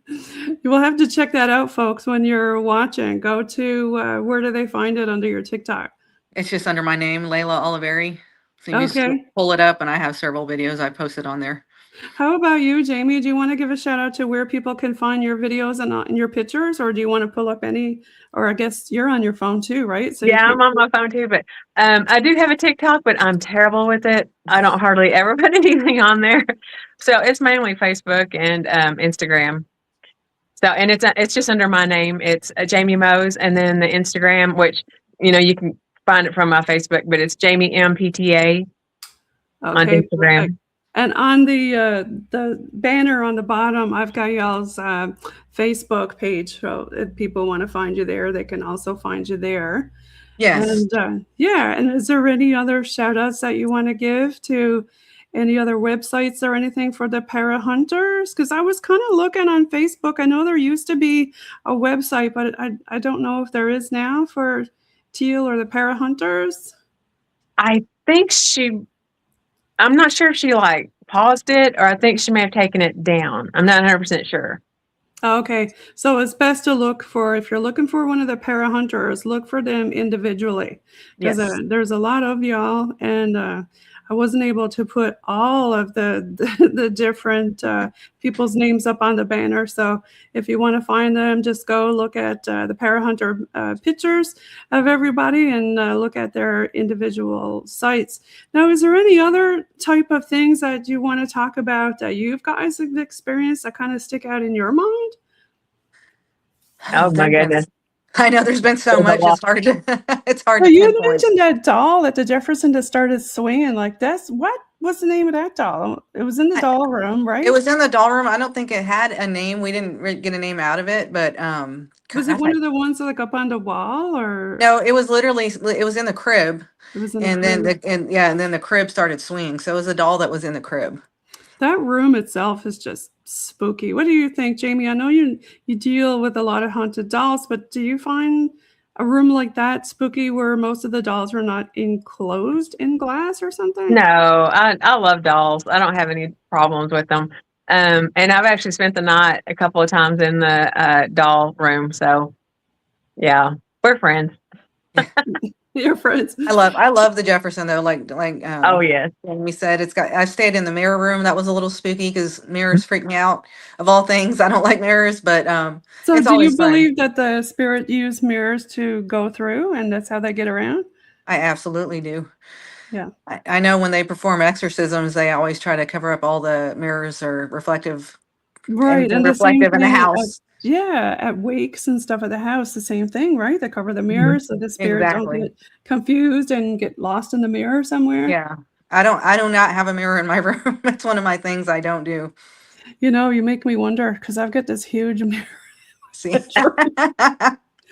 [SPEAKER 1] You will have to check that out, folks, when you're watching. Go to, where do they find it under your TikTok?
[SPEAKER 2] It's just under my name, Leila Olivarri. So you just pull it up, and I have several videos I posted on there.
[SPEAKER 1] How about you, Jamie? Do you want to give a shout out to where people can find your videos and your pictures, or do you want to pull up any? Or I guess you're on your phone too, right? So
[SPEAKER 3] yeah, I'm on my phone too, but I do have a TikTok, but I'm terrible with it. I don't hardly ever put anything on there. So it's mainly Facebook and Instagram. So, and it's just under my name. It's Jamie Mose, and then the Instagram, which you can find it from my Facebook, but it's Jamie MPTA on Instagram.
[SPEAKER 1] Perfect. And on the banner on the bottom, I've got y'all's Facebook page. So if people want to find you there, they can also find you there.
[SPEAKER 2] Yes.
[SPEAKER 1] And and is there any other shout outs that you want to give to any other websites or anything for the Para Hunters? Because I was kind of looking on Facebook. I know there used to be a website, but I don't know if there is now for Teal or the Para Hunters.
[SPEAKER 3] I think I'm not sure if she paused it, or I think she may have taken it down. I'm not 100% sure.
[SPEAKER 1] Okay, so it's best to look for, if you're looking for one of the Para Hunters, look for them individually. Because there's a lot of y'all, and I wasn't able to put all of the different people's names up on the banner. So if you want to find them, just go look at the Para Hunter pictures of everybody and look at their individual sites. Now, is there any other type of things that you want to talk about that you guys have experienced that kind of stick out in your mind?
[SPEAKER 3] Oh my goodness.
[SPEAKER 2] I know there's been so much. It's hard to
[SPEAKER 1] You mentioned that doll at the Jefferson that started swinging. That's what? What's the name of that doll? It was in the doll room, right?
[SPEAKER 2] It was in the doll room. I don't think it had a name. We didn't get a name out of it, but
[SPEAKER 1] Was it one of the ones like up on the wall, or
[SPEAKER 2] no, it was literally it was in the crib,
[SPEAKER 1] it was in the
[SPEAKER 2] and then
[SPEAKER 1] crib?
[SPEAKER 2] and then the crib started swinging. So it was a doll that was in the crib.
[SPEAKER 1] That room itself is just spooky. What do you think, Jamie? I know you deal with a lot of haunted dolls, but do you find a room like that spooky where most of the dolls are not enclosed in glass or something?
[SPEAKER 3] No, I love dolls. I don't have any problems with them. And I've actually spent the night a couple of times in the doll room. So yeah, we're friends.
[SPEAKER 1] Your friends.
[SPEAKER 2] I love the Jefferson though.
[SPEAKER 3] Oh yes.
[SPEAKER 2] We said I stayed in the mirror room. That was a little spooky because mirrors freak me out. Of all things, I don't like mirrors, but
[SPEAKER 1] So
[SPEAKER 2] it's
[SPEAKER 1] do you
[SPEAKER 2] always fun.
[SPEAKER 1] believe that the spirit use mirrors to go through and that's how they get around?
[SPEAKER 2] I absolutely do.
[SPEAKER 1] Yeah.
[SPEAKER 2] I know when they perform exorcisms, they always try to cover up all the mirrors or reflective,
[SPEAKER 1] Right. And the same
[SPEAKER 2] reflective in the
[SPEAKER 1] thing
[SPEAKER 2] house.
[SPEAKER 1] at wakes and stuff at the house, the same thing, right? They cover the mirrors so the spirit
[SPEAKER 2] Exactly.
[SPEAKER 1] don't get confused and get lost in the mirror somewhere.
[SPEAKER 2] Yeah. I do not have a mirror in my room. It's one of my things I don't do.
[SPEAKER 1] You know, you make me wonder because I've got this huge mirror
[SPEAKER 2] See,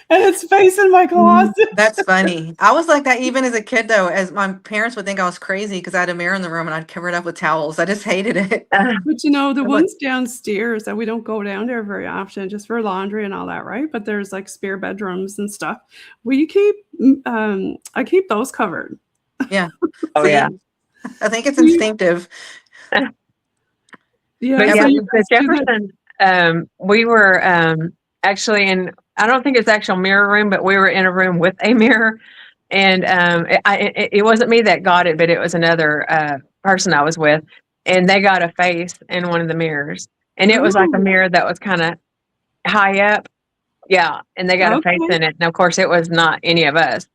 [SPEAKER 1] and it's facing my closet.
[SPEAKER 2] that's funny. I was like that even as a kid, though, as my parents would think I was crazy because I had a mirror in the room and I'd cover it up with towels. I just hated it.
[SPEAKER 1] But you know, the
[SPEAKER 2] I'm
[SPEAKER 1] ones downstairs that we don't go down there very often, just for laundry and all that, right? But there's like spare bedrooms and stuff. We keep, I keep those covered.
[SPEAKER 2] Yeah.
[SPEAKER 3] Oh
[SPEAKER 2] See?
[SPEAKER 3] yeah.
[SPEAKER 2] I think it's instinctive.
[SPEAKER 1] Yeah.
[SPEAKER 3] But
[SPEAKER 1] so
[SPEAKER 3] yeah,
[SPEAKER 1] you
[SPEAKER 3] the
[SPEAKER 1] guys do that-
[SPEAKER 3] Jefferson, we were actually in, I don't think it's actual mirror room, but we were in a room with a mirror. And it wasn't me that got it, but it was another person I was with. And they got a face in one of the mirrors. And it was like a
[SPEAKER 1] Ooh.
[SPEAKER 3] mirror that was kind of high up. Yeah. And they got a face
[SPEAKER 1] Okay.
[SPEAKER 3] in it. And of course, it was not any of us.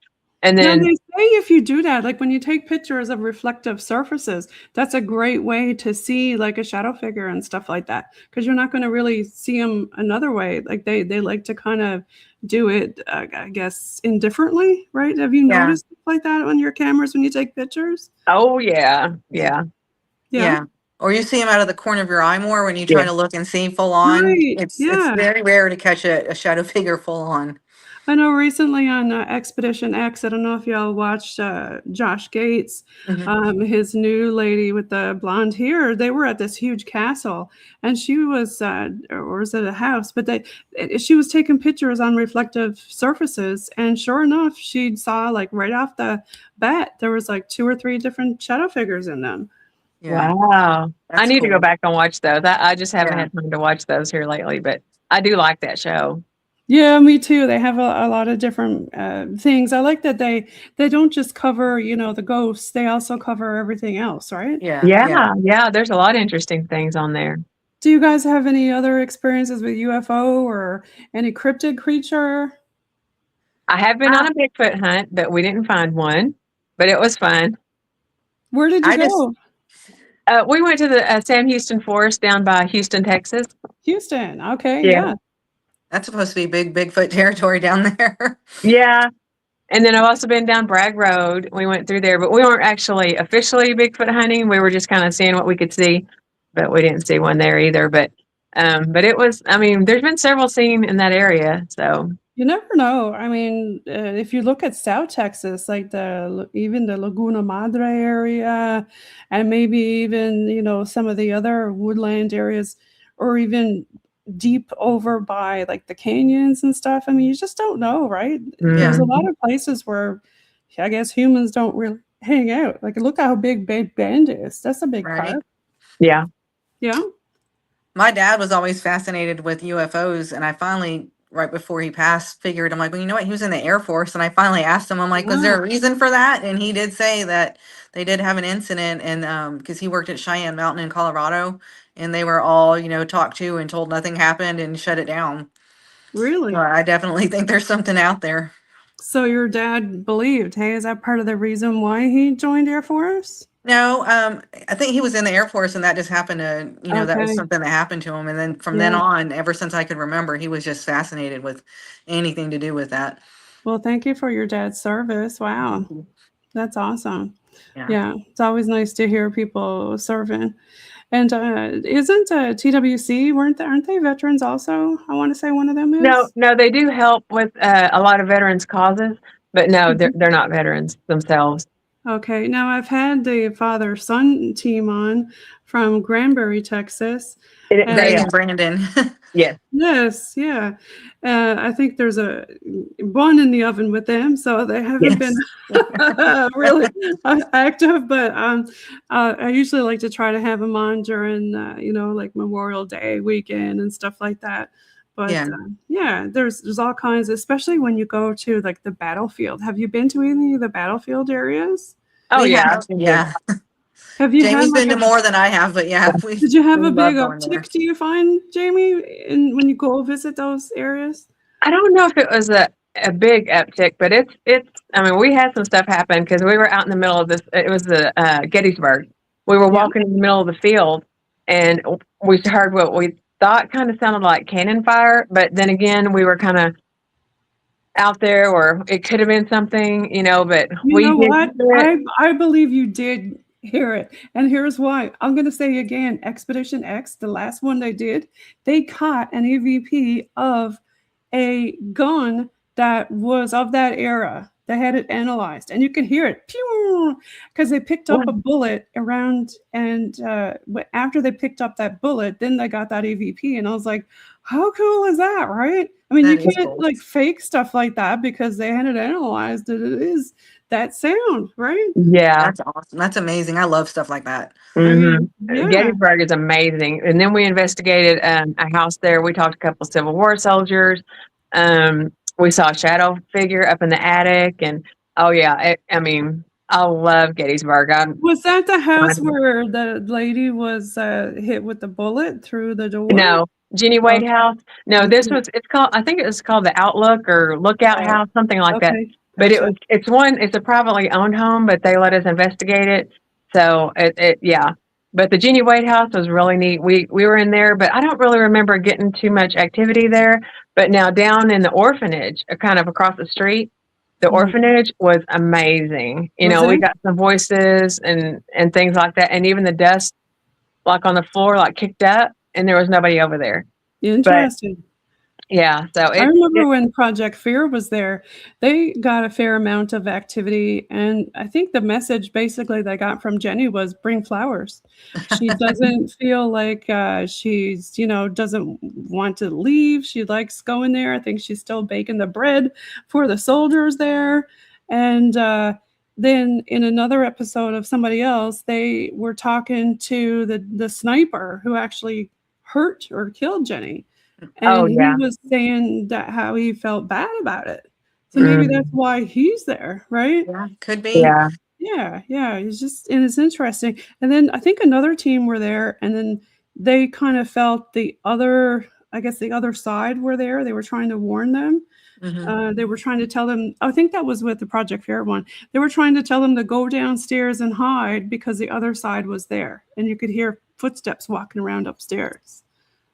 [SPEAKER 3] And
[SPEAKER 1] Now
[SPEAKER 3] then,
[SPEAKER 1] they say if you do that, like when you take pictures of reflective surfaces, that's a great way to see like a shadow figure and stuff like that, because you're not going to really see them another way. Like they like to kind of do it, I guess, indifferently, right? Have you
[SPEAKER 2] Yeah.
[SPEAKER 1] noticed stuff like that on your cameras when you take pictures?
[SPEAKER 3] oh, yeah. Yeah.
[SPEAKER 2] Yeah. Or you see them out of the corner of your eye more when you try
[SPEAKER 3] Yeah.
[SPEAKER 2] to look and see full on.
[SPEAKER 1] Right.
[SPEAKER 2] It's
[SPEAKER 1] Yeah.
[SPEAKER 2] very rare to catch a shadow figure full on.
[SPEAKER 1] I know recently on Expedition X, I don't know if y'all watched Josh Gates,
[SPEAKER 2] Mhm.
[SPEAKER 1] his new lady with the blonde hair. They were at this huge castle, and she was, or was it a house? But she was taking pictures on reflective surfaces, and sure enough, she saw like right off the bat there was like 2 or 3 different shadow figures in them.
[SPEAKER 2] Yeah.
[SPEAKER 3] Wow. I
[SPEAKER 2] That's
[SPEAKER 3] need to go
[SPEAKER 2] cool.
[SPEAKER 3] back and watch those. I just haven't
[SPEAKER 2] Yeah.
[SPEAKER 3] had time to watch those here lately, but I do like that show.
[SPEAKER 1] Yeah, me too. They have a lot of different things. I like that they don't just cover, you know, the ghosts. They also cover everything else, right?
[SPEAKER 2] Yeah.
[SPEAKER 3] Yeah. There's a lot of interesting things on there.
[SPEAKER 1] Do you guys have any other experiences with UFO or any cryptid creature?
[SPEAKER 3] I have been on a Bigfoot hunt, but we didn't find one, but it was fun.
[SPEAKER 1] Where did you
[SPEAKER 2] I just-
[SPEAKER 1] go?
[SPEAKER 3] We went to the Sam Houston Forest down by Houston, Texas.
[SPEAKER 1] Houston. Okay.
[SPEAKER 3] Yeah.
[SPEAKER 1] Yeah.
[SPEAKER 2] That's supposed to be big Bigfoot territory down there.
[SPEAKER 3] Yeah. And then I've also been down Bragg Road. We went through there, but we weren't actually officially Bigfoot hunting. We were just kind of seeing what we could see, but we didn't see one there either. But it was, I mean, there's been several seen in that area. So
[SPEAKER 1] You never know. I mean, if you look at South Texas, like even the Laguna Madre area, and maybe even, you know, some of the other woodland areas, or even deep over by like the canyons and stuff. I mean, you just don't know, right? There's a lot of places where I guess humans don't really hang out. Like, look how big Big Bend is. That's a big
[SPEAKER 2] Right.
[SPEAKER 1] park.
[SPEAKER 3] yeah.
[SPEAKER 1] Yeah.
[SPEAKER 2] My dad was always fascinated with UFOs, and I finally, right before he passed, figured, I'm like, well, you know what? He was in the Air Force, and I finally asked him, I'm like, was there a reason for that? And he did say that they did have an incident, and because he worked at Cheyenne Mountain in Colorado, and they were all, you know, talked to and told nothing happened and shut it down.
[SPEAKER 1] Really?
[SPEAKER 2] So I definitely think there's something out there.
[SPEAKER 1] So your dad believed, hey, is that part of the reason why he joined Air Force?
[SPEAKER 2] No, I think he was in the Air Force, and that just happened to, you know, that was
[SPEAKER 1] Okay.
[SPEAKER 2] something that happened to him. And then from then on, ever since I could remember, he was just fascinated with anything to do with that.
[SPEAKER 1] Well, thank you for your dad's service. Wow. That's awesome. Yeah. It's always nice to hear people serving. And isn't TWC, aren't they veterans also? I want to say one of them is.
[SPEAKER 3] No, they do help with a lot of veterans causes, but no, they're not veterans themselves.
[SPEAKER 1] Okay. Now I've had the father-son team on from Granbury, Texas.
[SPEAKER 2] Greg and Brandon.
[SPEAKER 3] Yes.
[SPEAKER 1] Yes, yeah. I think there's a one in the oven with them, so they haven't been really active. But I usually like to try to have them on during, like Memorial Day weekend and stuff like that. But there's all kinds, especially when you go to like the battlefield. Have you been to any of the battlefield areas?
[SPEAKER 3] Oh yeah.
[SPEAKER 1] Have you
[SPEAKER 2] Jamie's
[SPEAKER 1] had
[SPEAKER 2] been to more than I have, but yeah.
[SPEAKER 1] Did you have a big uptick, do you find, Jamie, when you go visit those areas?
[SPEAKER 3] I don't know if it was a big uptick, but it's I mean, we had some stuff happen because we were out in the middle of this. It was the Gettysburg. We were walking in the middle of the field, and we heard what we thought kind of sounded like cannon fire, but then again, we were kind of out there, or it could have been something, but
[SPEAKER 1] you know what? I believe you did hear it, and here's why. I'm going to say again, Expedition X, the last one they did, they caught an EVP of a gun that was of that era. They had it analyzed, and you can hear it, pew, because they picked up a bullet around, and after they picked up that bullet, then they got that EVP, and I was like, how cool is that, right? I mean, you can't like fake stuff like that because they had it analyzed, and it is that sound, right?
[SPEAKER 3] Yeah.
[SPEAKER 2] That's awesome. That's amazing. I love stuff like that.
[SPEAKER 3] Mm-hmm. Gettysburg is amazing. And then we investigated a house there. We talked to a couple of Civil War soldiers. We saw a shadow figure up in the attic. And I love Gettysburg.
[SPEAKER 1] Was that the house where the lady was hit with the bullet through the door?
[SPEAKER 3] No. Jeannie Wade House. No, it's called, I think it was called the Outlook or Lookout House, something like that. But it's a privately owned home, but they let us investigate it. So but the Jeannie Wade House was really neat. We were in there, but I don't really remember getting too much activity there. But now down in the orphanage, kind of across the street, the orphanage was amazing. We got some voices and things like that. And even the dust, like on the floor, like kicked up, and there was nobody over there.
[SPEAKER 1] Interesting.
[SPEAKER 3] So
[SPEAKER 1] I remember when Project Fear was there, they got a fair amount of activity. And I think the message basically they got from Jenny was bring flowers. She doesn't feel like she's, doesn't want to leave. She likes going there. I think she's still baking the bread for the soldiers there. And then in another episode of somebody else, they were talking to the sniper who actually hurt or killed Jenny. And he was saying that how he felt bad about it. So maybe that's why he's there, right?
[SPEAKER 2] Yeah, could be.
[SPEAKER 1] Yeah. It's interesting. And then I think another team were there, and then they kind of felt the other side were there. They were trying to warn them. They were trying to tell them, I think that was with the Project Fair one. They were trying to tell them to go downstairs and hide because the other side was there. And you could hear footsteps walking around upstairs.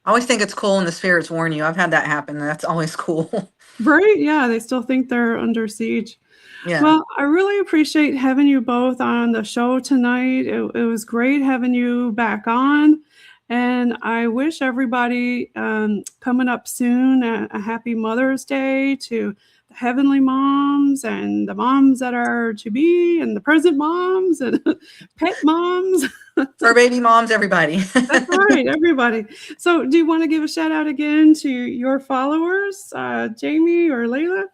[SPEAKER 2] I always think it's cool when the spirits warn you. I've had that happen. That's always cool.
[SPEAKER 1] Right? Yeah, they still think they're under siege. Yeah. Well, I really appreciate having you both on the show tonight. It was great having you back on. And I wish everybody coming up soon a happy Mother's Day to the heavenly moms and the moms that are to be and the present moms and pet moms.
[SPEAKER 2] For baby moms, everybody.
[SPEAKER 1] That's right, everybody. So do you want to give a shout out again to your followers, Jamie or Leila?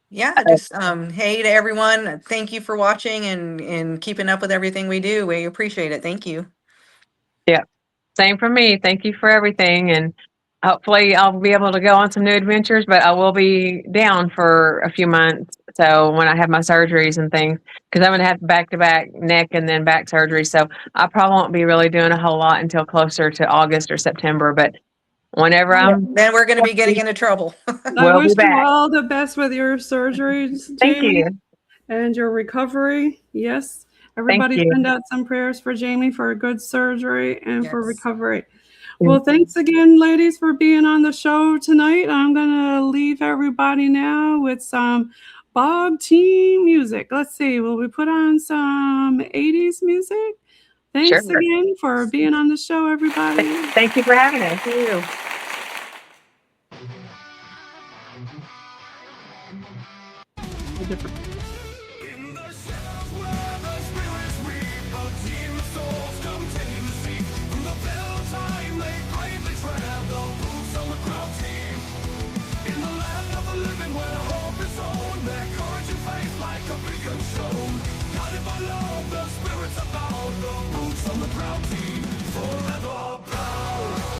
[SPEAKER 2] Yeah, just hey to everyone. Thank you for watching and keeping up with everything we do. We appreciate it. Thank you.
[SPEAKER 3] Yeah, same for me. Thank you for everything. And hopefully I'll be able to go on some new adventures, but I will be down for a few months. So when I have my surgeries and things, because I'm going to have back-to-back neck and then back surgery. So I probably won't be really doing a whole lot until closer to August or September. But whenever
[SPEAKER 2] then we're going to be getting into trouble.
[SPEAKER 1] I wish you all the best with your surgeries, Jamie.
[SPEAKER 3] Thank you.
[SPEAKER 1] And your recovery. Yes. Everybody send out some prayers for Jamie for a good surgery and for recovery. Well, thanks again, ladies, for being on the show tonight. I'm going to leave everybody now with some Bog Team music. Let's see. Will we put on some 80s music? Thanks
[SPEAKER 3] Sure.
[SPEAKER 1] again for being on the show, everybody.
[SPEAKER 3] Thank you for having us. Thank you.
[SPEAKER 1] A different